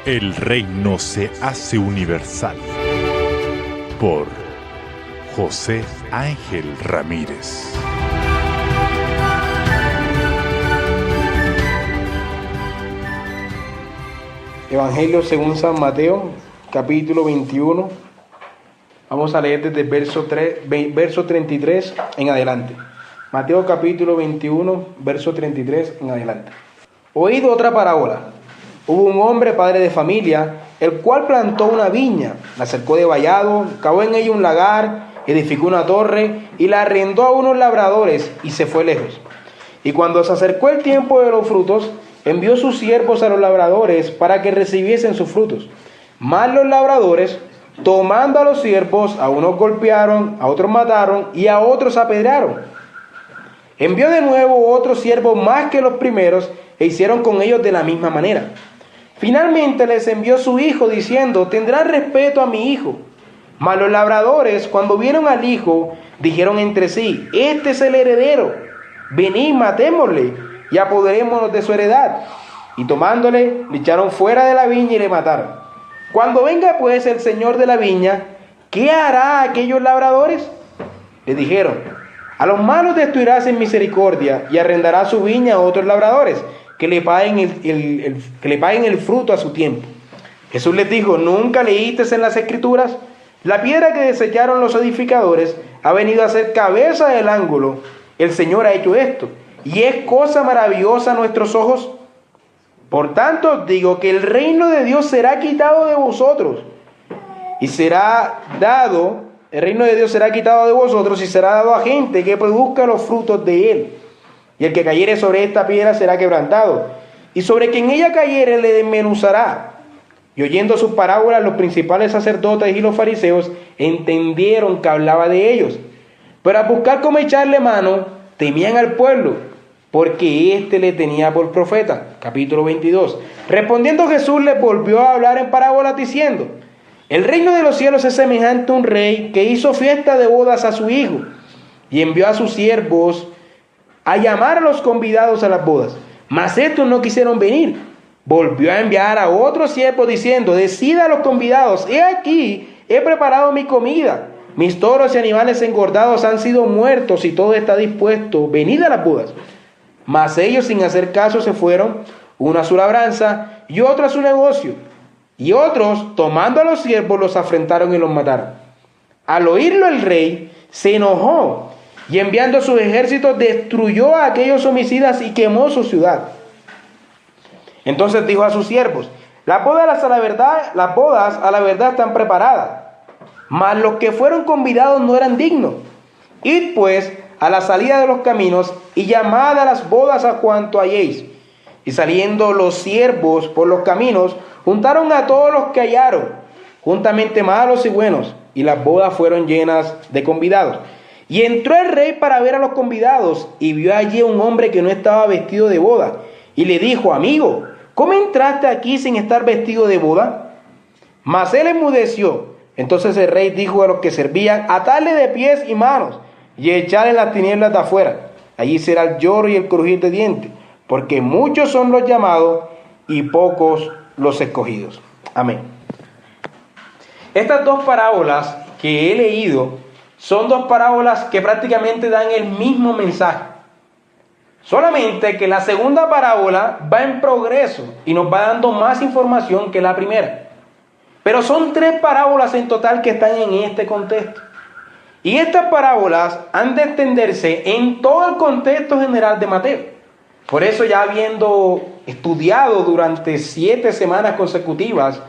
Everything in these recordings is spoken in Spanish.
El reino se hace universal por José Ángel Ramírez. Evangelio según San Mateo, capítulo 21. Vamos a leer desde el verso 33 en adelante. Mateo capítulo 21, verso 33 en adelante. Oíd otra parábola. Hubo un hombre, padre de familia, el cual plantó una viña, la cercó de vallado, cavó en ella un lagar, edificó una torre y la arrendó a unos labradores y se fue lejos. Y cuando se acercó el tiempo de los frutos, envió sus siervos a los labradores para que recibiesen sus frutos. Mas los labradores, tomando a los siervos, a unos golpearon, a otros mataron y a otros apedrearon. Envió de nuevo otros siervos más que los primeros e hicieron con ellos de la misma manera. Finalmente les envió su hijo diciendo: tendrán respeto a mi hijo. Mas los labradores, cuando vieron al hijo, dijeron entre sí: este es el heredero, venid, matémosle y apoderémonos de su heredad. Y tomándole, le echaron fuera de la viña y le mataron. Cuando venga pues el señor de la viña, ¿qué hará a aquellos labradores? Le dijeron: a los malos destruirás en misericordia y arrendará su viña a otros labradores, que le paguen el fruto a su tiempo. Jesús les dijo: ¿nunca leísteis en las Escrituras? La piedra que desecharon los edificadores ha venido a ser cabeza del ángulo. El Señor ha hecho esto, y es cosa maravillosa a nuestros ojos. Por tanto os digo que el reino de Dios será quitado de vosotros, y será dado, el reino de Dios será quitado de vosotros, y será dado a gente que produzca los frutos de él. Y el que cayere sobre esta piedra será quebrantado, y sobre quien ella cayere le desmenuzará. Y oyendo sus parábolas, los principales sacerdotes y los fariseos entendieron que hablaba de ellos. Pero al buscar cómo echarle mano, temían al pueblo, porque éste le tenía por profeta. Capítulo 22. Respondiendo Jesús les volvió a hablar en parábolas diciendo: el reino de los cielos es semejante a un rey que hizo fiesta de bodas a su hijo, y envió a sus siervos a llamar a los convidados a las bodas. Mas estos no quisieron venir. Volvió a enviar a otros siervos diciendo: decida a los convidados: he aquí, he preparado mi comida. Mis toros y animales engordados han sido muertos y todo está dispuesto. Venid a las bodas. Mas ellos, sin hacer caso, se fueron, uno a su labranza y otro a su negocio. Y otros, tomando a los siervos, los afrentaron y los mataron. Al oírlo el rey se enojó, y enviando sus ejércitos destruyó a aquellos homicidas y quemó su ciudad. Entonces dijo a sus siervos: las bodas a la verdad están preparadas, mas los que fueron convidados no eran dignos. Id pues a la salida de los caminos y llamad a las bodas a cuanto halléis. Y saliendo los siervos por los caminos, juntaron a todos los que hallaron, juntamente malos y buenos, y las bodas fueron llenas de convidados. Y entró el rey para ver a los convidados, y vio allí a un hombre que no estaba vestido de boda, y le dijo: amigo, ¿cómo entraste aquí sin estar vestido de boda? Mas él enmudeció. Entonces el rey dijo a los que servían: atadle de pies y manos, y echarle en las tinieblas de afuera. Allí será el lloro y el crujir de dientes, porque muchos son los llamados y pocos los escogidos. Amén. Estas dos parábolas que he leído son dos parábolas que prácticamente dan el mismo mensaje. Solamente que la segunda parábola va en progreso y nos va dando más información que la primera. Pero son tres parábolas en total que están en este contexto. Y estas parábolas han de extenderse en todo el contexto general de Mateo. Por eso, ya habiendo estudiado durante 7 semanas consecutivas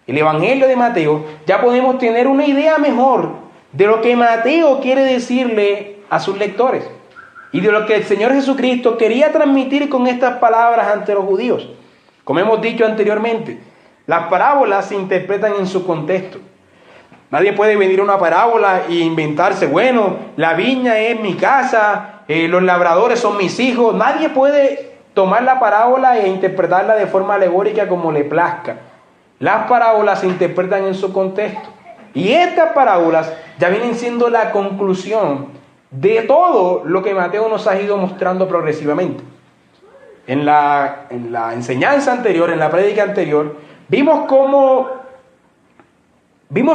el Evangelio de Mateo, ya podemos tener una idea mejor de lo que Mateo quiere decirle a sus lectores y de lo que el Señor Jesucristo quería transmitir con estas palabras ante los judíos. Como hemos dicho anteriormente, las parábolas se interpretan en su contexto. Nadie puede venir a una parábola e inventarse: bueno, la viña es mi casa, los labradores son mis hijos. Nadie puede tomar la parábola e interpretarla de forma alegórica como le plazca. Las parábolas se interpretan en su contexto. Y estas parábolas ya vienen siendo la conclusión de todo lo que Mateo nos ha ido mostrando progresivamente. En la enseñanza anterior, en la prédica anterior, vimos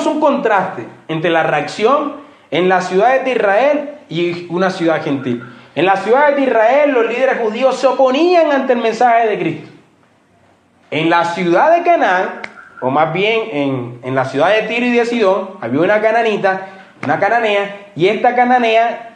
un contraste entre la reacción en las ciudades de Israel y una ciudad gentil. En las ciudades de Israel los líderes judíos se oponían ante el mensaje de Cristo. En la ciudad de Canaán, o más bien en la ciudad de Tiro y de Sidón, había una cananea, y esta cananea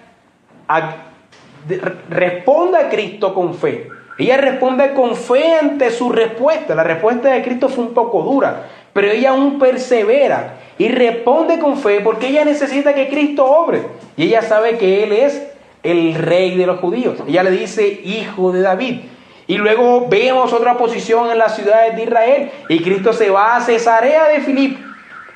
responde a Cristo con fe. Ella responde con fe ante su respuesta. La respuesta de Cristo fue un poco dura, pero ella aún persevera y responde con fe porque ella necesita que Cristo obre. Y ella sabe que Él es el rey de los judíos. Ella le dice hijo de David. Y luego vemos otra posición en las ciudades de Israel. Y Cristo se va a Cesarea de Filipo.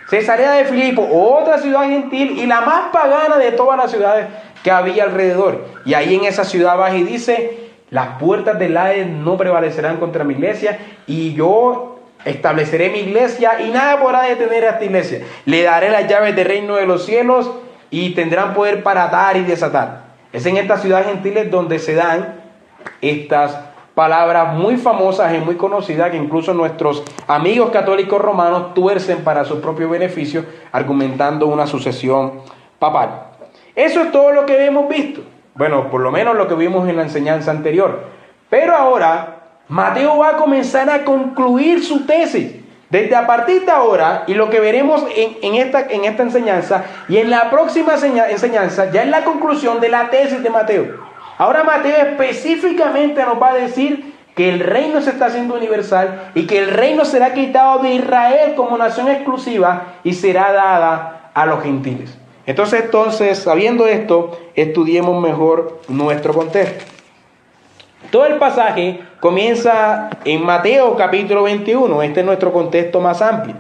Cesarea de Filipo, otra ciudad gentil y la más pagana de todas las ciudades que había alrededor. Y ahí en esa ciudad baja y dice: las puertas del Hades no prevalecerán contra mi iglesia, y yo estableceré mi iglesia y nada podrá detener a esta iglesia. Le daré las llaves del reino de los cielos y tendrán poder para atar y desatar. Es en estas ciudades gentiles donde se dan estas palabras muy famosas y muy conocidas que incluso nuestros amigos católicos romanos tuercen para su propio beneficio, argumentando una sucesión papal. Eso es todo lo que hemos visto. Bueno, por lo menos lo que vimos en la enseñanza anterior. Pero ahora Mateo va a comenzar a concluir su tesis. Desde a partir de ahora, y lo que veremos en esta enseñanza y en la próxima enseñanza, ya es la conclusión de la tesis de Mateo. Ahora Mateo específicamente nos va a decir que el reino se está haciendo universal y que el reino será quitado de Israel como nación exclusiva y será dada a los gentiles. Entonces, sabiendo esto, estudiemos mejor nuestro contexto. Todo el pasaje comienza en Mateo capítulo 21. Este es nuestro contexto más amplio.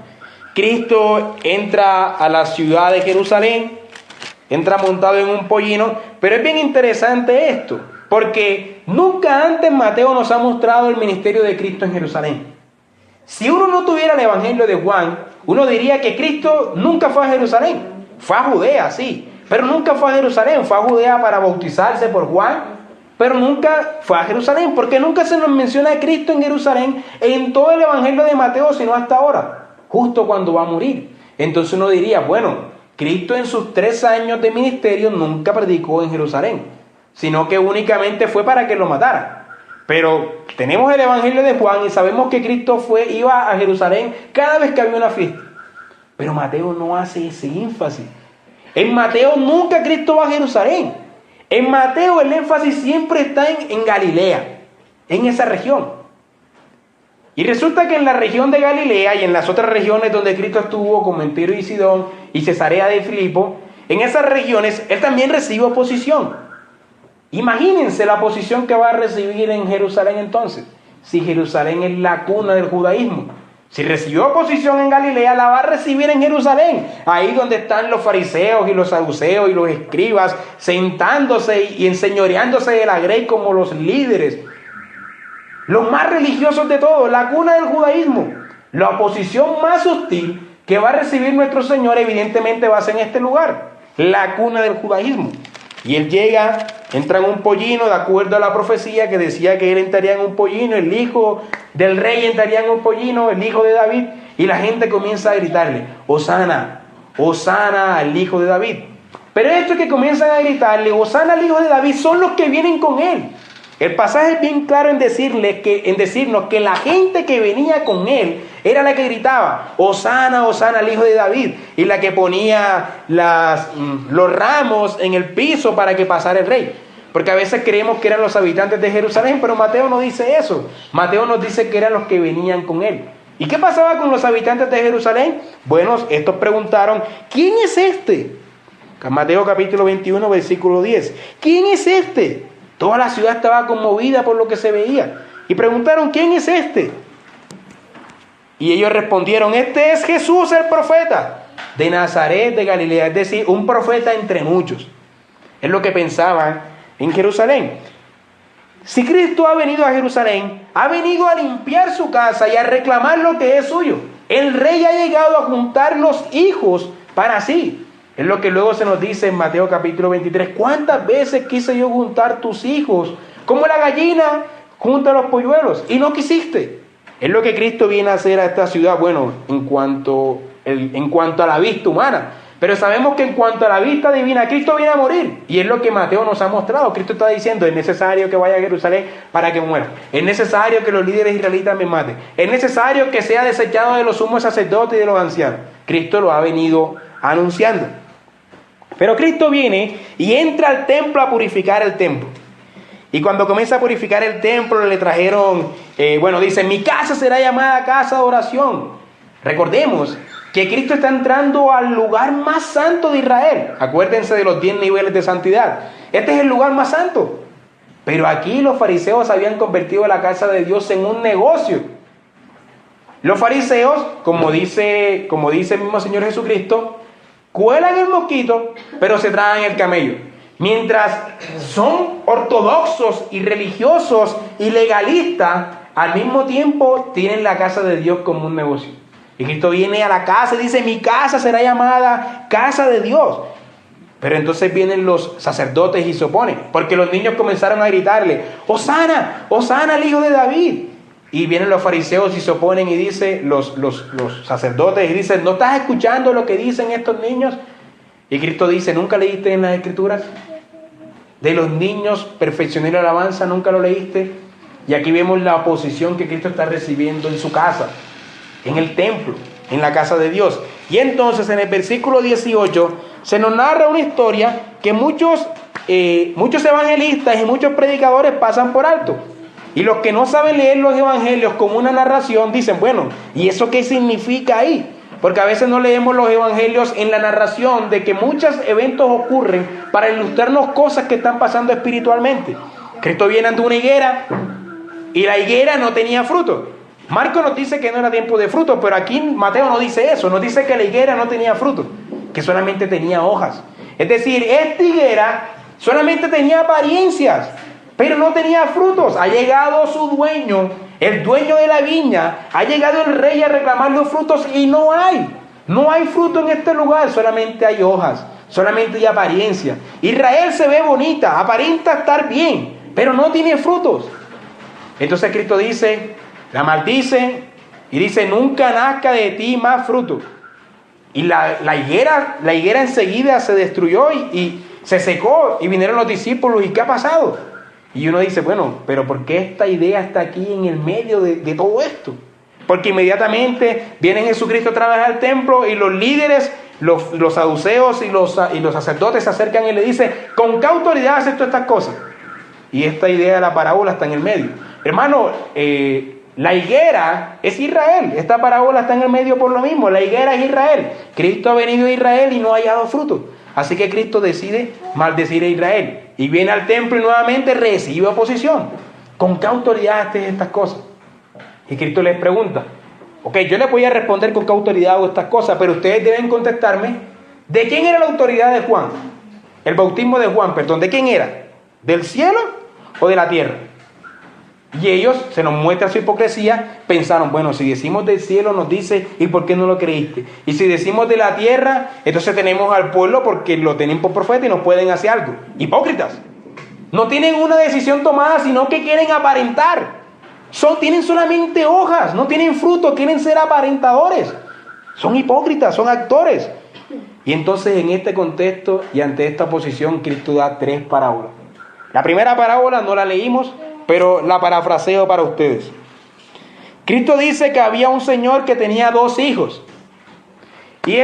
Cristo entra a la ciudad de Jerusalén, entra montado en un pollino, pero es bien interesante esto, porque nunca antes Mateo nos ha mostrado el ministerio de Cristo en Jerusalén. Si uno no tuviera el evangelio de Juan, uno diría que Cristo nunca fue a Jerusalén. Fue a Judea, sí, pero nunca fue a Jerusalén. Fue a Judea para bautizarse por Juan, pero nunca fue a Jerusalén, porque nunca se nos menciona a Cristo en Jerusalén en todo el evangelio de Mateo, sino hasta ahora, justo cuando va a morir. Entonces uno diría, bueno, Cristo en sus 3 años de ministerio nunca predicó en Jerusalén, sino que únicamente fue para que lo mataran. Pero tenemos el evangelio de Juan y sabemos que Cristo iba a Jerusalén cada vez que había una fiesta. Pero Mateo no hace ese énfasis. En Mateo nunca Cristo va a Jerusalén. En Mateo el énfasis siempre está en Galilea, en esa región. Y resulta que en la región de Galilea y en las otras regiones donde Cristo estuvo, como en Tiro y Sidón y Cesarea de Filipo, en esas regiones Él también recibe oposición. Imagínense la oposición que va a recibir en Jerusalén entonces, si Jerusalén es la cuna del judaísmo. Si recibió oposición en Galilea, la va a recibir en Jerusalén, ahí donde están los fariseos y los saduceos y los escribas, sentándose y enseñoreándose de la grey como los líderes, los más religiosos de todos, la cuna del judaísmo. La oposición más hostil que va a recibir nuestro Señor evidentemente va a ser en este lugar, la cuna del judaísmo. Y Él llega, entra en un pollino, de acuerdo a la profecía que decía que Él entraría en un pollino, el hijo del rey entraría en un pollino, el hijo de David, y la gente comienza a gritarle, Hosana, Hosana al hijo de David. Pero estos que comienzan a gritarle, Hosana al hijo de David, son los que vienen con Él. El pasaje es bien claro en decirnos que la gente que venía con Él era la que gritaba, Hosana, Hosana al hijo de David, y la que ponía los ramos en el piso para que pasara el rey. Porque a veces creemos que eran los habitantes de Jerusalén, pero Mateo no dice eso. Mateo nos dice que eran los que venían con Él. ¿Y qué pasaba con los habitantes de Jerusalén? Bueno, estos preguntaron, ¿quién es este? Mateo capítulo 21, versículo 10. ¿Quién es este? Toda la ciudad estaba conmovida por lo que se veía. Y preguntaron, ¿quién es este? Y ellos respondieron, este es Jesús el profeta de Nazaret de Galilea. Es decir, un profeta entre muchos. Es lo que pensaban en Jerusalén. Si Cristo ha venido a Jerusalén, ha venido a limpiar su casa y a reclamar lo que es suyo. El rey ha llegado a juntar los hijos para sí. Es lo que luego se nos dice en Mateo capítulo 23. ¿Cuántas veces quise yo juntar tus hijos como la gallina junta los polluelos y no quisiste? Es lo que Cristo viene a hacer a esta ciudad, bueno, en cuanto a la vista humana. Pero sabemos que en cuanto a la vista divina, Cristo viene a morir. Y es lo que Mateo nos ha mostrado. Cristo está diciendo, es necesario que vaya a Jerusalén para que muera. Es necesario que los líderes israelitas me maten. Es necesario que sea desechado de los sumos sacerdotes y de los ancianos. Cristo lo ha venido anunciando. Pero Cristo viene y entra al templo a purificar el templo. Y cuando comienza a purificar el templo, le trajeron, dice, mi casa será llamada casa de oración. Recordemos que Cristo está entrando al lugar más santo de Israel. Acuérdense de los 10 niveles de santidad. Este es el lugar más santo. Pero aquí los fariseos habían convertido la casa de Dios en un negocio. Los fariseos, como dice el mismo Señor Jesucristo, cuelan el mosquito, pero se tragan el camello. Mientras son ortodoxos y religiosos y legalistas, al mismo tiempo tienen la casa de Dios como un negocio. Y Cristo viene a la casa y dice, mi casa será llamada casa de Dios. Pero entonces vienen los sacerdotes y se oponen, porque los niños comenzaron a gritarle, Hosana, Hosana al hijo de David. Y vienen los fariseos y se oponen y dicen los sacerdotes y dicen, ¿no estás escuchando lo que dicen estos niños? Y Cristo dice, ¿nunca leíste en las Escrituras? De los niños perfeccioné la alabanza, ¿nunca lo leíste? Y aquí vemos la oposición que Cristo está recibiendo en su casa, en el templo, en la casa de Dios. Y entonces en el versículo 18 se nos narra una historia que muchos evangelistas y muchos predicadores pasan por alto. Y los que no saben leer los evangelios como una narración dicen, bueno, ¿y eso qué significa ahí? Porque a veces no leemos los evangelios en la narración de que muchos eventos ocurren para ilustrarnos cosas que están pasando espiritualmente. Cristo viene ante una higuera y la higuera no tenía fruto. Marcos nos dice que no era tiempo de fruto, pero aquí Mateo no dice eso. Nos dice que la higuera no tenía fruto, que solamente tenía hojas. Es decir, esta higuera solamente tenía apariencias, pero no tenía frutos. Ha llegado su dueño, el dueño de la viña, ha llegado el rey a reclamar los frutos y no hay fruto en este lugar, solamente hay hojas, solamente hay apariencia. Israel se ve bonita, aparenta estar bien, pero no tiene frutos. Entonces Cristo dice, la maldice y dice, nunca nazca de ti más fruto. Y la higuera enseguida se destruyó y se secó y vinieron los discípulos. ¿Y qué ha pasado? Y uno dice, bueno, pero ¿por qué esta idea está aquí en el medio de todo esto? Porque inmediatamente viene Jesucristo otra vez al templo y los líderes, los saduceos y los sacerdotes se acercan y le dicen, ¿con qué autoridad haces tú estas cosas? Y esta idea de la parábola está en el medio. Hermano, la higuera es Israel. Esta parábola está en el medio por lo mismo. La higuera es Israel. Cristo ha venido a Israel y no ha hallado fruto. Así que Cristo decide maldecir a Israel. Y viene al templo y nuevamente recibe oposición. ¿Con qué autoridad haces estas cosas? Y Cristo les pregunta, ok, yo les voy a responder con qué autoridad hago estas cosas, pero ustedes deben contestarme, ¿de quién era la autoridad de Juan? El bautismo de Juan, perdón, ¿de quién era? ¿Del cielo o de la tierra? Y ellos, se nos muestra su hipocresía, pensaron, bueno, si decimos del cielo nos dice, ¿y por qué no lo creíste? Y si decimos de la tierra, entonces tenemos al pueblo porque lo tienen por profeta y nos pueden hacer algo. Hipócritas. No tienen una decisión tomada, sino que quieren aparentar. Tienen solamente hojas, no tienen fruto, quieren ser aparentadores. Son hipócritas, son actores. Y entonces en este contexto y ante esta posición, Cristo da 3 parábolas. La primera parábola no la leímos, pero la parafraseo para ustedes. Cristo dice que había un señor que tenía 2 hijos. Y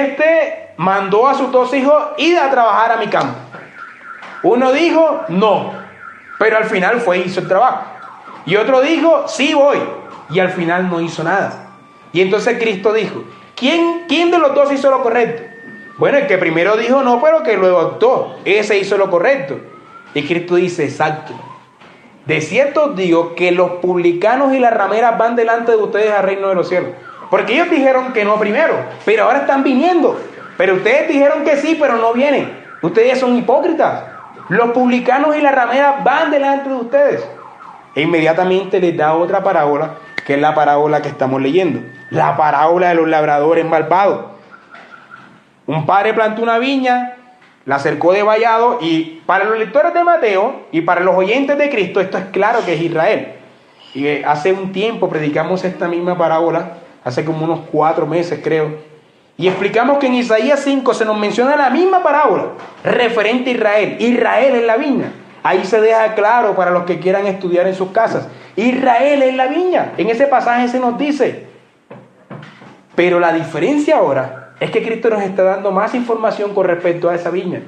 mandó a sus 2 hijos ir a trabajar a mi campo. Uno dijo, no, pero al final fue y hizo el trabajo. Y otro dijo, sí voy, y al final no hizo nada. Y entonces Cristo dijo, ¿quién de los 2 hizo lo correcto? Bueno, el que primero dijo no, pero que luego actuó. Ese hizo lo correcto. Y Cristo dice, exacto. De cierto os digo que los publicanos y las rameras van delante de ustedes al reino de los cielos. Porque ellos dijeron que no primero, pero ahora están viniendo. Pero ustedes dijeron que sí, pero no vienen. Ustedes son hipócritas. Los publicanos y las rameras van delante de ustedes. E inmediatamente les da otra parábola, que es la parábola que estamos leyendo. La parábola de los labradores malvados. Un padre plantó una viña, la cercó de vallado, y para los lectores de Mateo y para los oyentes de Cristo, esto es claro que es Israel. Y hace un tiempo predicamos esta misma parábola, hace como unos 4 meses creo, y explicamos que en Isaías 5 se nos menciona la misma parábola referente a Israel. Israel es la viña. Ahí se deja claro para los que quieran estudiar en sus casas. Israel es la viña. En ese pasaje se nos dice. Pero la diferencia ahora es que Cristo nos está dando más información con respecto a esa viña.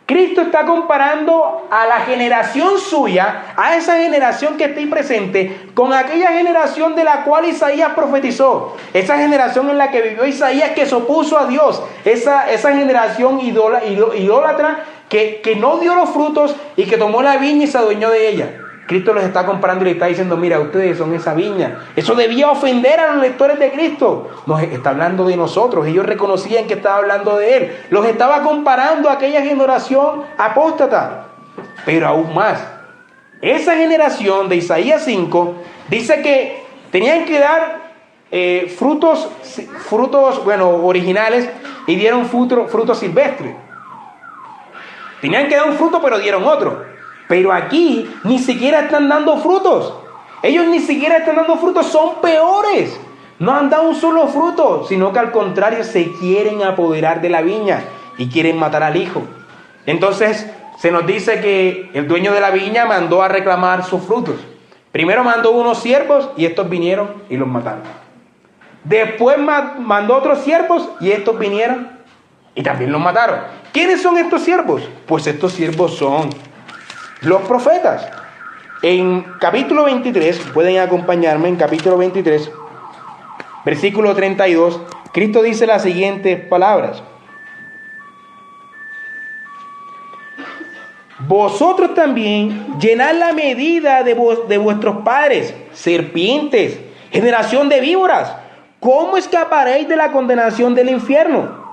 Cristo está comparando a la generación suya, a esa generación que está ahí presente, con aquella generación de la cual Isaías profetizó. Esa generación en la que vivió Isaías, que se opuso a Dios. Esa generación idólatra que no dio los frutos y que tomó la viña y se adueñó de ella. Cristo los está comparando y le está diciendo, mira, ustedes son esa viña. Eso debía ofender a los lectores de Cristo. Nos está hablando de nosotros. Ellos reconocían que estaba hablando de Él. Los estaba comparando a aquella generación apóstata. Pero aún más, esa generación de Isaías 5 dice que tenían que dar frutos originales, y dieron frutos silvestres. Tenían que dar un fruto, pero dieron otro. Pero aquí ni siquiera están dando frutos. Ellos ni siquiera están dando frutos, son peores. No han dado un solo fruto, sino que al contrario se quieren apoderar de la viña y quieren matar al hijo. Entonces se nos dice que el dueño de la viña mandó a reclamar sus frutos. Primero mandó unos siervos y estos vinieron y los mataron. Después mandó otros siervos y estos vinieron y también los mataron. ¿Quiénes son estos siervos? Pues estos siervos son los profetas. En capítulo 23, pueden acompañarme en capítulo 23, versículo 32, Cristo dice las siguientes palabras. Vosotros también llenad la medida de vuestros padres, serpientes, generación de víboras. ¿Cómo escaparéis de la condenación del infierno?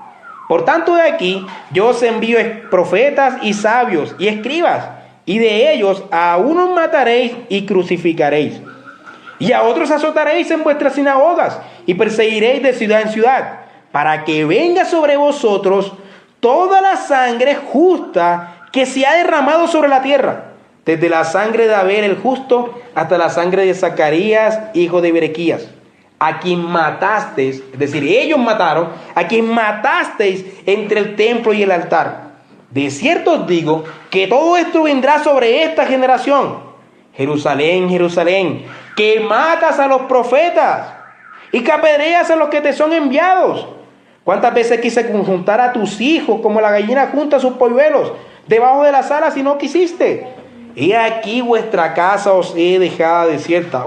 Por tanto, de aquí yo os envío profetas y sabios y escribas, y de ellos a unos mataréis y crucificaréis, y a otros azotaréis en vuestras sinagogas, y perseguiréis de ciudad en ciudad, para que venga sobre vosotros toda la sangre justa que se ha derramado sobre la tierra, desde la sangre de Abel el justo hasta la sangre de Zacarías, hijo de Berequías, a quien matasteis, es decir, ellos mataron, a quien matasteis entre el templo y el altar. De cierto os digo que todo esto vendrá sobre esta generación. Jerusalén, Jerusalén, que matas a los profetas y que apedreas a los que te son enviados. ¿Cuántas veces quise conjuntar a tus hijos como la gallina junta a sus polluelos debajo de las alas y no quisiste? He aquí vuestra casa os es dejada desierta.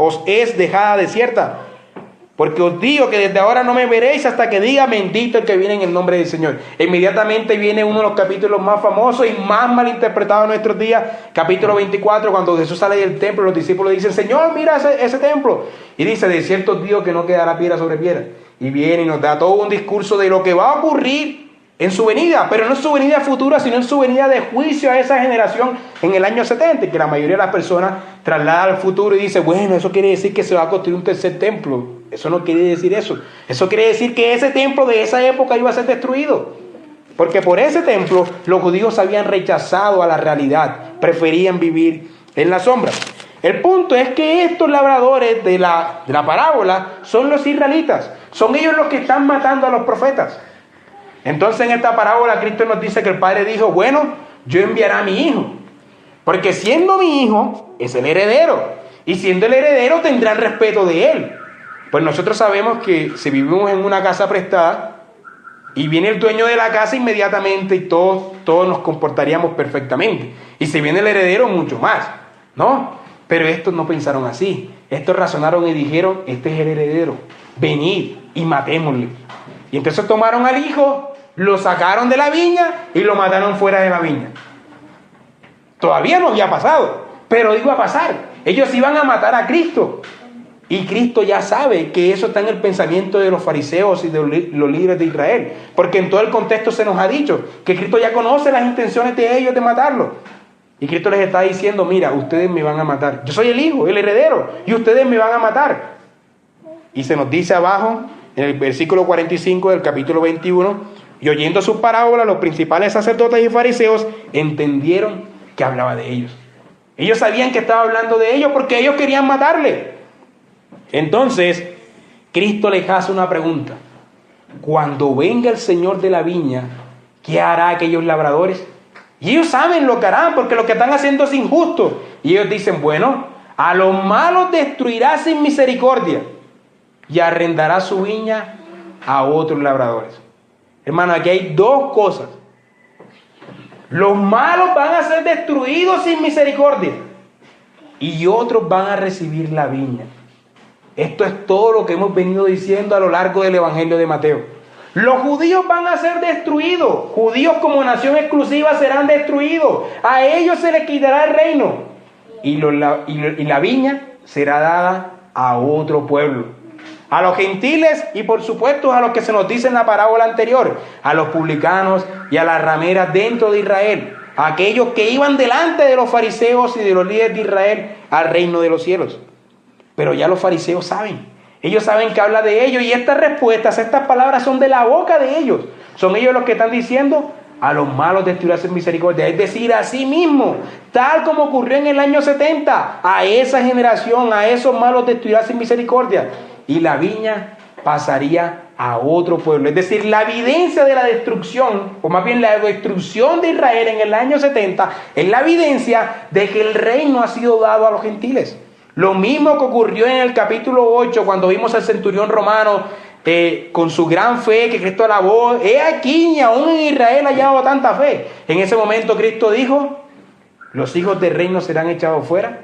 Porque os digo que desde ahora no me veréis hasta que diga bendito el que viene en el nombre del Señor. Inmediatamente viene uno de los capítulos más famosos y más malinterpretados de nuestros días, capítulo 24, cuando Jesús sale del templo, los discípulos le dicen, Señor, mira ese templo. Y dice, de cierto os digo que no quedará piedra sobre piedra. Y viene y nos da todo un discurso de lo que va a ocurrir en su venida, pero no en su venida futura, sino en su venida de juicio a esa generación en el año 70, que la mayoría de las personas traslada al futuro y dice, bueno, eso quiere decir que se va a construir un tercer templo. Eso no quiere decir eso. Eso quiere decir que ese templo de esa época iba a ser destruido. Porque por ese templo los judíos habían rechazado a la realidad, preferían vivir en las sombras. El punto es que estos labradores de la parábola son los israelitas. Son ellos los que están matando a los profetas. Entonces en esta parábola Cristo nos dice que el Padre dijo, bueno, yo enviaré a mi hijo, porque siendo mi hijo es el heredero, y siendo el heredero tendrán respeto de él. Pues nosotros sabemos que si vivimos en una casa prestada y viene el dueño de la casa inmediatamente y todos nos comportaríamos perfectamente, y si viene el heredero mucho más, ¿no? Pero estos no pensaron así. Estos razonaron y dijeron, este es el heredero, venid y matémosle. Y entonces tomaron al hijo, lo sacaron de la viña y lo mataron fuera de la viña. Todavía no había pasado, pero iba a pasar. Ellos iban a matar a Cristo. Y Cristo ya sabe que eso está en el pensamiento de los fariseos y de los líderes de Israel. Porque en todo el contexto se nos ha dicho que Cristo ya conoce las intenciones de ellos de matarlo. Y Cristo les está diciendo, mira, ustedes me van a matar. Yo soy el hijo, el heredero, y ustedes me van a matar. Y se nos dice abajo, en el versículo 45 del capítulo 21, y oyendo sus parábolas, los principales sacerdotes y fariseos entendieron que hablaba de ellos. Ellos sabían que estaba hablando de ellos porque ellos querían matarle. Entonces, Cristo les hace una pregunta. Cuando venga el Señor de la viña, ¿qué hará aquellos labradores? Y ellos saben lo que harán, porque lo que están haciendo es injusto. Y ellos dicen, bueno, a los malos destruirá sin misericordia y arrendará su viña a otros labradores. Hermano, aquí hay dos cosas. Los malos van a ser destruidos sin misericordia y otros van a recibir la viña. Esto es todo lo que hemos venido diciendo a lo largo del Evangelio de Mateo. Los judíos van a ser destruidos. Judíos como nación exclusiva serán destruidos. A ellos se les quitará el reino. Y la viña será dada a otro pueblo. A los gentiles y por supuesto a los que se nos dice en la parábola anterior. A los publicanos y a las rameras dentro de Israel. A aquellos que iban delante de los fariseos y de los líderes de Israel al reino de los cielos. Pero ya los fariseos saben. Ellos saben que habla de ellos y estas respuestas, estas palabras son de la boca de ellos. Son ellos los que están diciendo, a los malos destruirá sin misericordia. Es decir, a sí mismo, tal como ocurrió en el año 70, a esa generación, a esos malos destruirá sin misericordia. Y la viña pasaría a otro pueblo. Es decir, la evidencia de la destrucción, o más bien la destrucción de Israel en el año 70, es la evidencia de que el reino ha sido dado a los gentiles. Lo mismo que ocurrió en el capítulo 8, cuando vimos al centurión romano con su gran fe que Cristo alabó. He aquí, ni aún en Israel ha hallado tanta fe. En ese momento Cristo dijo, los hijos del reino serán echados fuera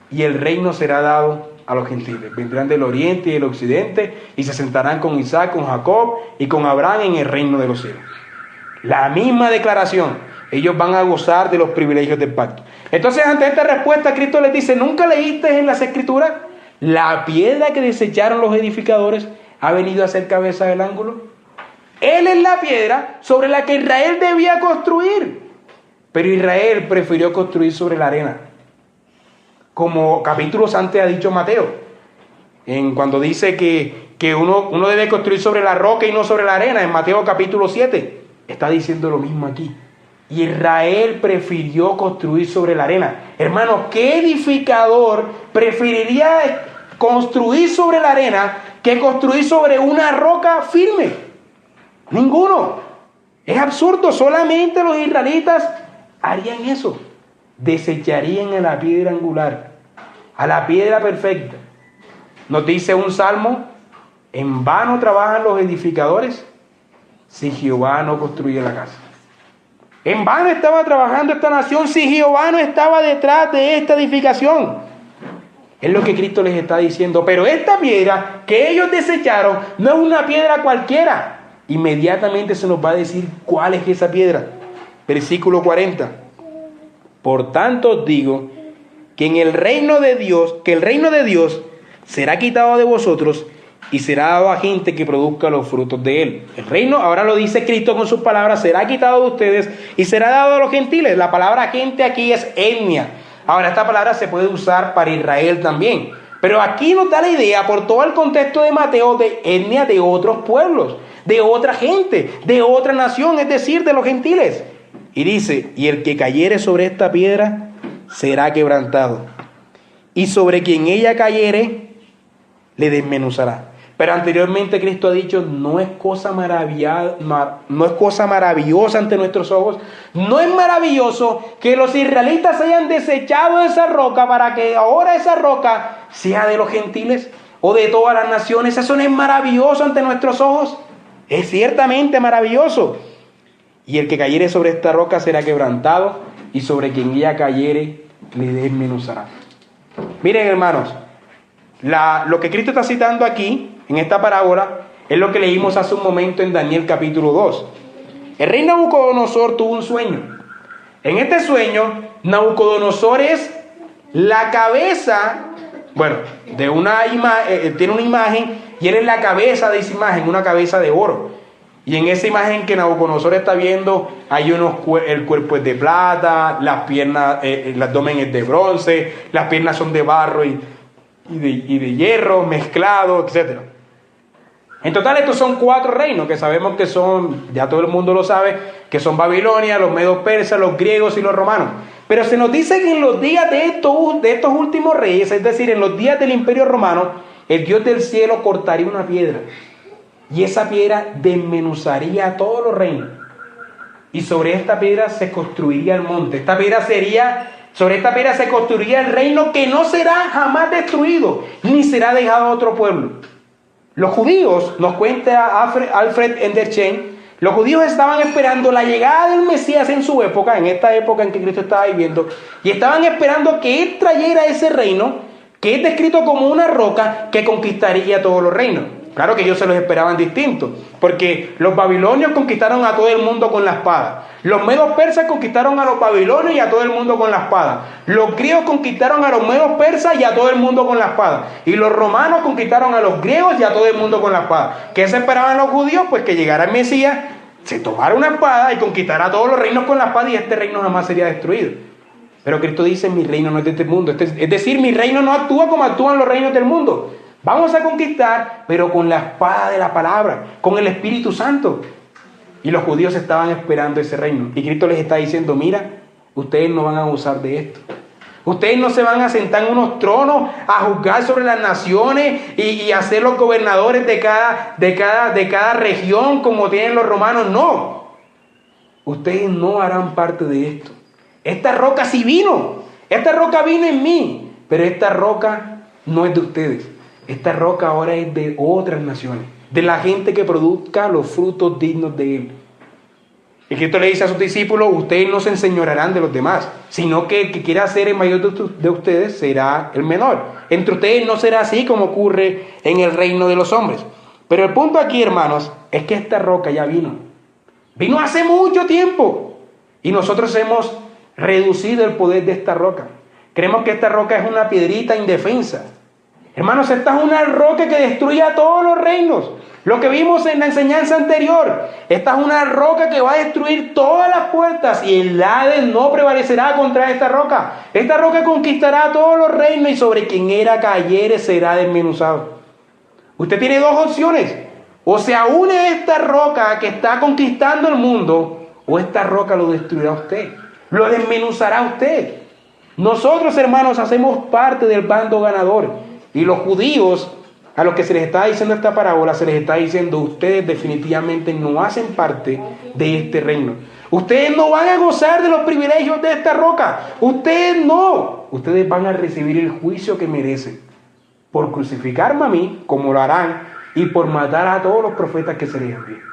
y el reino será dado a los gentiles. Vendrán del oriente y del occidente y se sentarán con Isaac, con Jacob y con Abraham en el reino de los cielos. La misma declaración. Ellos van a gozar de los privilegios del pacto. Entonces, ante esta respuesta, Cristo les dice, ¿nunca leíste en las Escrituras? La piedra que desecharon los edificadores ha venido a ser cabeza del ángulo. Él es la piedra sobre la que Israel debía construir. Pero Israel prefirió construir sobre la arena. Como capítulos antes ha dicho Mateo. Cuando dice que uno debe construir sobre la roca y no sobre la arena. En Mateo capítulo 7. Está diciendo lo mismo aquí. Israel prefirió construir sobre la arena. Hermanos, ¿qué edificador preferiría construir sobre la arena que construir sobre una roca firme? Ninguno. Es absurdo. Solamente los israelitas harían eso. Desecharían a la piedra angular, a la piedra perfecta. Nos dice un salmo, en vano trabajan los edificadores si Jehová no construye la casa. En vano estaba trabajando esta nación si Jehová no estaba detrás de esta edificación. Es lo que Cristo les está diciendo. Pero esta piedra que ellos desecharon no es una piedra cualquiera. Inmediatamente se nos va a decir cuál es esa piedra. Versículo 40. Por tanto os digo que el reino de Dios será quitado de vosotros y será dado a gente que produzca los frutos de él. El reino, ahora lo dice Cristo con sus palabras, será quitado de ustedes y será dado a los gentiles. La palabra gente aquí es etnia. Ahora, esta palabra se puede usar para Israel también. Pero aquí nos da la idea, por todo el contexto de Mateo, de etnia de otros pueblos, de otra gente, de otra nación, es decir, de los gentiles. Y dice, y el que cayere sobre esta piedra será quebrantado, y sobre quien ella cayere le desmenuzará. Pero anteriormente Cristo ha dicho, no es cosa maravillosa ante nuestros ojos. No es maravilloso que los israelitas hayan desechado esa roca para que ahora esa roca sea de los gentiles o de todas las naciones. Eso no es maravilloso ante nuestros ojos. Es ciertamente maravilloso. Y el que cayere sobre esta roca será quebrantado, y sobre quien ella cayere le desmenuzará. Miren, hermanos, lo que Cristo está citando aquí en esta parábola es lo que leímos hace un momento en Daniel capítulo 2. El rey Nabucodonosor tuvo un sueño. En este sueño, Nabucodonosor es la cabeza, de una imagen, tiene una imagen, y él es la cabeza de esa imagen, una cabeza de oro. Y en esa imagen que Nabucodonosor está viendo, el cuerpo es de plata, las piernas, el abdomen es de bronce, las piernas son de barro y de hierro mezclado, etc. En total estos son 4 reinos que sabemos que son, ya todo el mundo lo sabe, que son Babilonia, los medos persas, los griegos y los romanos. Pero se nos dice que en los días de estos últimos reyes, es decir, en los días del Imperio Romano, el Dios del cielo cortaría una piedra. Y esa piedra desmenuzaría todos los reinos. Y sobre esta piedra se construiría el monte. Sobre esta piedra se construiría el reino que no será jamás destruido, ni será dejado a otro pueblo. Los judíos, nos cuenta Alfred Edersheim, los judíos estaban esperando la llegada del Mesías en su época, en esta época en que Cristo estaba viviendo, y estaban esperando que Él trayera ese reino, que es descrito como una roca que conquistaría todos los reinos. Claro que ellos se los esperaban distintos, porque los babilonios conquistaron a todo el mundo con la espada. Los medos persas conquistaron a los babilonios y a todo el mundo con la espada. Los griegos conquistaron a los medos persas y a todo el mundo con la espada. Y los romanos conquistaron a los griegos y a todo el mundo con la espada. ¿Qué se esperaban los judíos? Pues que llegara el Mesías, se tomara una espada y conquistara a todos los reinos con la espada, y este reino jamás sería destruido. Pero Cristo dice: mi reino no es de este mundo. Es decir, mi reino no actúa como actúan los reinos del mundo. Vamos a conquistar, pero con la espada de la palabra, con el Espíritu Santo. Y los judíos estaban esperando ese reino. Y Cristo les está diciendo: mira, ustedes no van a gozar de esto. Ustedes no se van a sentar en unos tronos a juzgar sobre las naciones y a ser los gobernadores de cada región como tienen los romanos. No. Ustedes no harán parte de esto. Esta roca sí vino. Esta roca vino en mí. Pero esta roca no es de ustedes. Esta roca ahora es de otras naciones, de la gente que produzca los frutos dignos de Él. Y Cristo le dice a sus discípulos: ustedes no se enseñorearán de los demás, sino que el que quiera ser el mayor de ustedes será el menor. Entre ustedes no será así como ocurre en el reino de los hombres. Pero el punto aquí, hermanos, es que esta roca ya vino. Vino hace mucho tiempo. Y nosotros hemos reducido el poder de esta roca. Creemos que esta roca es una piedrita indefensa. Hermanos, esta es una roca que destruye a todos los reinos. Lo que vimos en la enseñanza anterior. Esta es una roca que va a destruir todas las puertas, y el Hades no prevalecerá contra esta roca. Esta roca conquistará a todos los reinos, y sobre quien era cayere será desmenuzado. Usted tiene dos opciones: o se une a esta roca que está conquistando el mundo, o esta roca lo destruirá a usted, lo desmenuzará a usted. Nosotros, hermanos, hacemos parte del bando ganador. Y los judíos, a los que se les está diciendo esta parábola, se les está diciendo: ustedes definitivamente no hacen parte de este reino. Ustedes no van a gozar de los privilegios de esta roca. Ustedes no. Ustedes van a recibir el juicio que merecen por crucificarme a mí, como lo harán, y por matar a todos los profetas que se les envíen.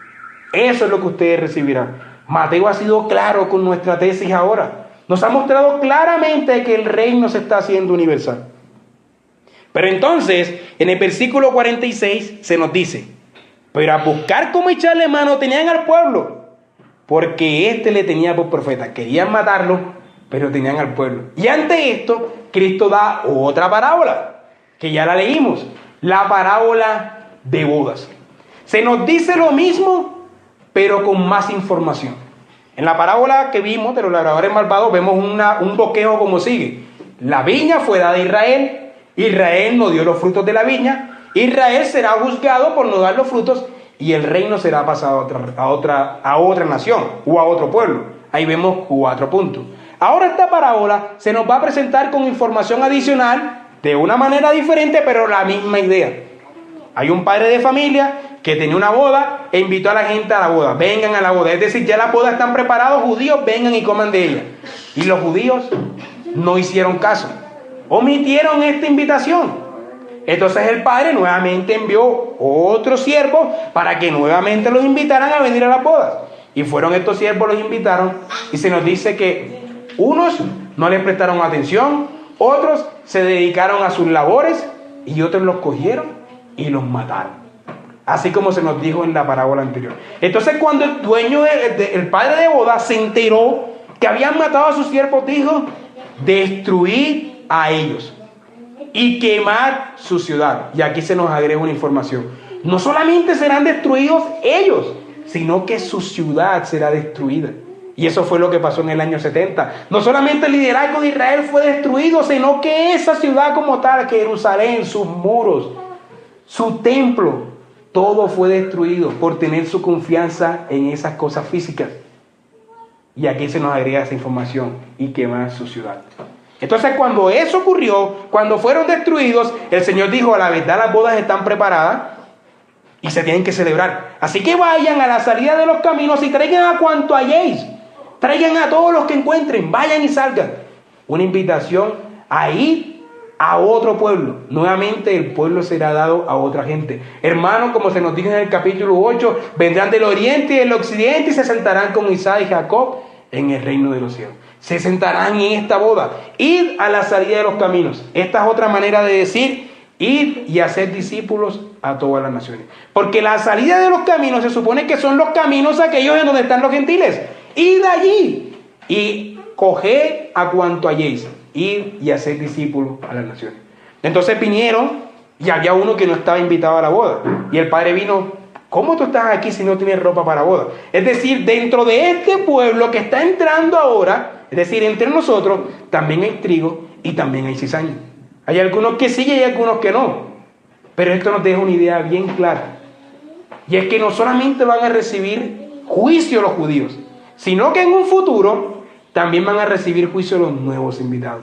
Eso es lo que ustedes recibirán. Mateo ha sido claro con nuestra tesis ahora. Nos ha mostrado claramente que el reino se está haciendo universal. Pero entonces, en el versículo 46 se nos dice: pero a buscar cómo echarle mano tenían al pueblo, porque éste le tenía por profeta. Querían matarlo, pero tenían al pueblo. Y ante esto, Cristo da otra parábola, que ya la leímos, la parábola de bodas. Se nos dice lo mismo, pero con más información. En la parábola que vimos de los labradores malvados, vemos un bosquejo como sigue: la viña fue dada a Israel. Israel no dio los frutos de la viña. Israel será juzgado por no dar los frutos, y el reino será pasado a otra nación o a otro pueblo. Ahí vemos 4 puntos. Ahora esta parábola se nos va a presentar con información adicional, de una manera diferente, pero la misma idea. Hay un padre de familia que tenía una boda e invitó a la gente a la boda. Vengan a la boda. Es decir, ya las bodas están preparadas, judíos, vengan y coman de ella. Y los judíos no hicieron caso. Omitieron esta invitación. Entonces el padre nuevamente envió otros siervos para que nuevamente los invitaran a venir a las bodas. Y fueron estos siervos, los invitaron, y se nos dice que unos no les prestaron atención, otros se dedicaron a sus labores, y otros los cogieron y los mataron. Así como se nos dijo en la parábola anterior. Entonces cuando el dueño, el padre de bodas, se enteró que habían matado a sus siervos, dijo: destruid a ellos y quemar su ciudad. Y aquí se nos agrega una información: no solamente serán destruidos ellos, sino que su ciudad será destruida. Y eso fue lo que pasó en el año 70. No solamente el liderazgo de Israel fue destruido, sino que esa ciudad como tal, Jerusalén, sus muros, su templo, todo fue destruido por tener su confianza en esas cosas físicas. Y aquí se nos agrega esa información: y quemar su ciudad. Entonces, cuando eso ocurrió, cuando fueron destruidos, el Señor dijo: a la verdad las bodas están preparadas y se tienen que celebrar. Así que vayan a la salida de los caminos y traigan a cuanto halléis. Traigan a todos los que encuentren, vayan y salgan. Una invitación a ir a otro pueblo. Nuevamente el pueblo será dado a otra gente. Hermanos, como se nos dice en el capítulo 8, vendrán del oriente y del occidente y se sentarán con Isaac y Jacob en el reino de los cielos. Se sentarán en esta boda. Id a la salida de los caminos. Esta es otra manera de decir: id y hacer discípulos a todas las naciones. Porque la salida de los caminos se supone que son los caminos aquellos en donde están los gentiles. Id allí y coged a cuanto halléis. Id y hacer discípulos a las naciones. Entonces vinieron y había uno que no estaba invitado a la boda. Y el padre vino: ¿cómo tú estás aquí si no tienes ropa para boda? Es decir, dentro de este pueblo que está entrando ahora, es decir, entre nosotros, también hay trigo y también hay cizaña. Hay algunos que sí y hay algunos que no. Pero esto nos deja una idea bien clara. Y es que no solamente van a recibir juicio los judíos, sino que en un futuro también van a recibir juicio los nuevos invitados.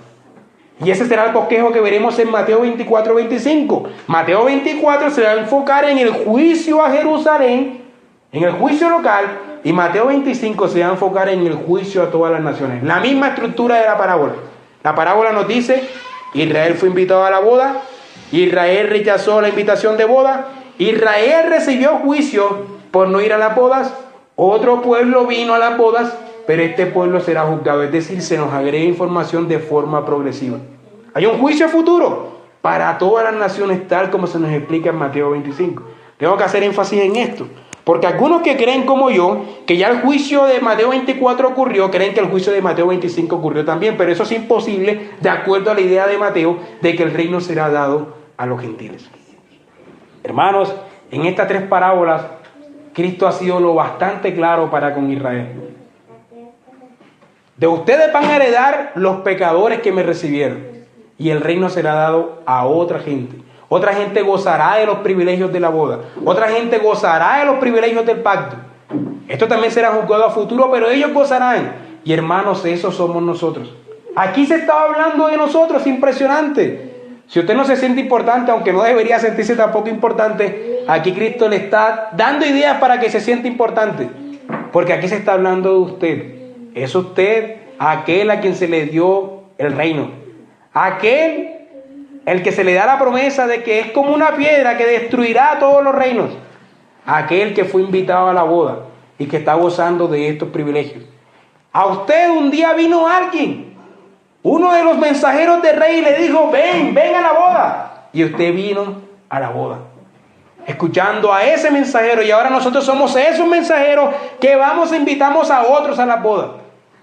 Y ese será el bosquejo que veremos en Mateo 24, 25. Mateo 24 se va a enfocar en el juicio a Jerusalén, en el juicio local, y Mateo 25 se va a enfocar en el juicio a todas las naciones. La misma estructura de la parábola. La parábola nos dice: Israel fue invitado a la boda, Israel rechazó la invitación de boda, Israel recibió juicio por no ir a las bodas, otro pueblo vino a las bodas, pero este pueblo será juzgado. Es decir, se nos agrega información de forma progresiva. Hay un juicio futuro para todas las naciones, tal como se nos explica en Mateo 25. Tengo que hacer énfasis en esto, porque algunos que creen como yo, que ya el juicio de Mateo 24 ocurrió, creen que el juicio de Mateo 25 ocurrió también, pero eso es imposible de acuerdo a la idea de Mateo de que el reino será dado a los gentiles. Hermanos, en estas tres parábolas, Cristo ha sido lo bastante claro para con Israel. De ustedes van a heredar los pecadores que me recibieron, y el reino será dado a otra gente. Otra gente gozará de los privilegios de la boda. Otra gente gozará de los privilegios del pacto. Esto también será juzgado a futuro, pero ellos gozarán. Y hermanos, esos somos nosotros. Aquí se estaba hablando de nosotros, impresionante. Si usted no se siente importante, aunque no debería sentirse tampoco importante, aquí Cristo le está dando ideas para que se sienta importante. Porque aquí se está hablando de usted. Es usted aquel a quien se le dio el reino. Aquel el que se le da la promesa de que es como una piedra que destruirá todos los reinos. Aquel que fue invitado a la boda y que está gozando de estos privilegios. A usted un día vino alguien, uno de los mensajeros del rey, y le dijo: ven a la boda. Y usted vino a la boda, escuchando a ese mensajero. Y ahora nosotros somos esos mensajeros que vamos e invitamos a otros a la boda.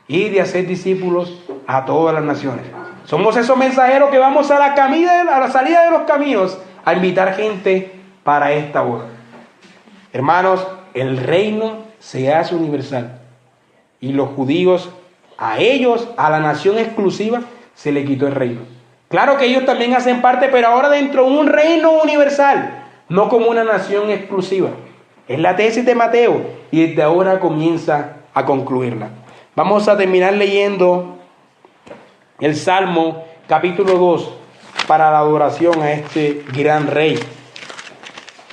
Y de hacer discípulos a todas las naciones. Somos esos mensajeros que vamos a la salida de los caminos a invitar gente para esta boda. Hermanos, el reino se hace universal. Y los judíos, a ellos, a la nación exclusiva, se le quitó el reino. Claro que ellos también hacen parte, pero ahora dentro de un reino universal, no como una nación exclusiva. Es la tesis de Mateo y desde ahora comienza a concluirla. Vamos a terminar leyendo el Salmo capítulo 2 para la adoración a este gran rey.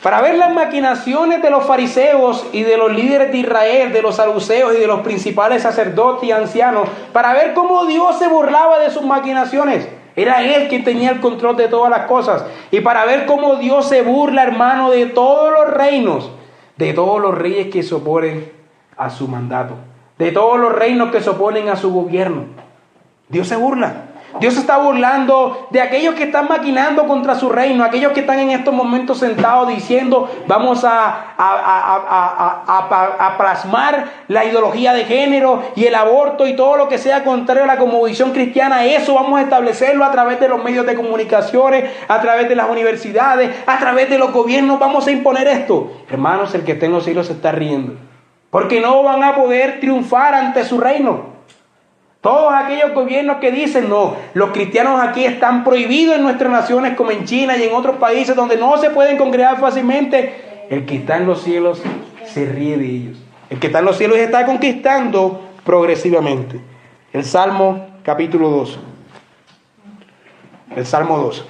Para ver las maquinaciones de los fariseos y de los líderes de Israel, de los saduceos y de los principales sacerdotes y ancianos, para ver cómo Dios se burlaba de sus maquinaciones. Era Él quien tenía el control de todas las cosas. Y para ver cómo Dios se burla, hermano, de todos los reinos, de todos los reyes que se oponen a su mandato, de todos los reinos que se oponen a su gobierno. Dios se burla. Dios se está burlando de aquellos que están maquinando contra su reino, aquellos que están en estos momentos sentados diciendo: vamos a plasmar la ideología de género y el aborto y todo lo que sea contrario a la cosmovisión cristiana. Eso vamos a establecerlo a través de los medios de comunicaciones, a través de las universidades, a través de los gobiernos. Vamos a imponer esto. Hermanos, el que está en los cielos se está riendo, porque no van a poder triunfar ante su reino. Todos aquellos gobiernos que dicen: no, los cristianos aquí están prohibidos en nuestras naciones, como en China y en otros países donde no se pueden congregar fácilmente. El que está en los cielos se ríe de ellos. El que está en los cielos está conquistando progresivamente. El Salmo capítulo 2. El Salmo 2.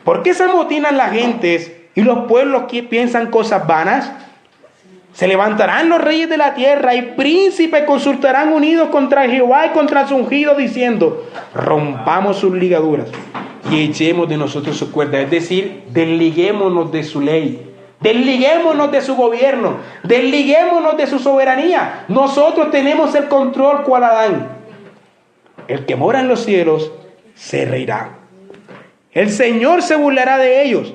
¿Por qué se amotinan las gentes y los pueblos que piensan cosas vanas? Se levantarán los reyes de la tierra y príncipes consultarán unidos contra Jehová y contra su ungido, diciendo: rompamos sus ligaduras y echemos de nosotros su cuerda. Es decir, desliguémonos de su ley, desliguémonos de su gobierno, desliguémonos de su soberanía. Nosotros tenemos el control cual Adán. El que mora en los cielos se reirá. El Señor se burlará de ellos.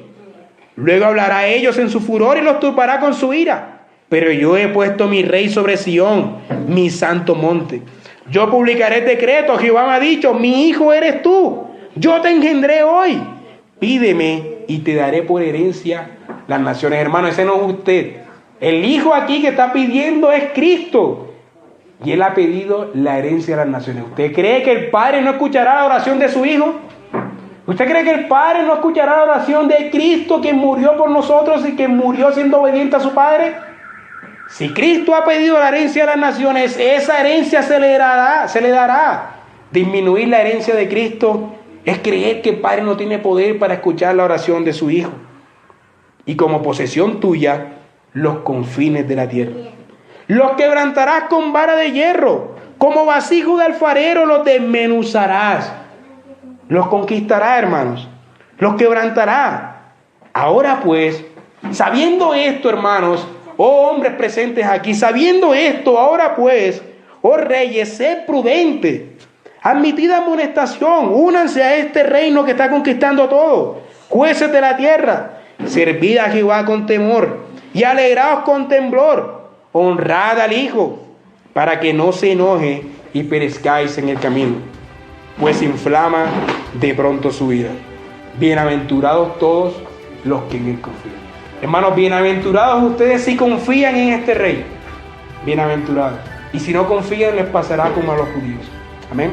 Luego hablará a ellos en su furor y los turbará con su ira. Pero yo he puesto mi rey sobre Sión, mi santo monte. Yo publicaré decreto. Jehová me ha dicho: mi hijo eres tú. Yo te engendré hoy. Pídeme y te daré por herencia las naciones. Hermano, ese no es usted. El hijo aquí que está pidiendo es Cristo. Y él ha pedido la herencia de las naciones. ¿Usted cree que el Padre no escuchará la oración de su hijo? ¿Usted cree que el Padre no escuchará la oración de Cristo, que murió por nosotros y que murió siendo obediente a su Padre? Si Cristo ha pedido la herencia de las naciones, esa herencia se le dará. Disminuir la herencia de Cristo es creer que el Padre no tiene poder para escuchar la oración de su Hijo. Y como posesión tuya, los confines de la tierra. Los quebrantarás con vara de hierro, como vasija de alfarero los desmenuzarás. Los conquistará, hermanos, los quebrantará. Ahora pues, sabiendo esto, hermanos, oh hombres presentes aquí, sabiendo esto, ahora pues, oh reyes, sed prudentes, admitid amonestación, únanse a este reino que está conquistando todo, jueces de la tierra, servid a Jehová con temor y alegraos con temblor, honrad al Hijo, para que no se enoje y perezcáis en el camino, pues inflama de pronto su vida. Bienaventurados todos los que en él confían. Hermanos, bienaventurados ustedes si confían en este rey. Bienaventurados. Y si no confían, les pasará como a los judíos. Amén.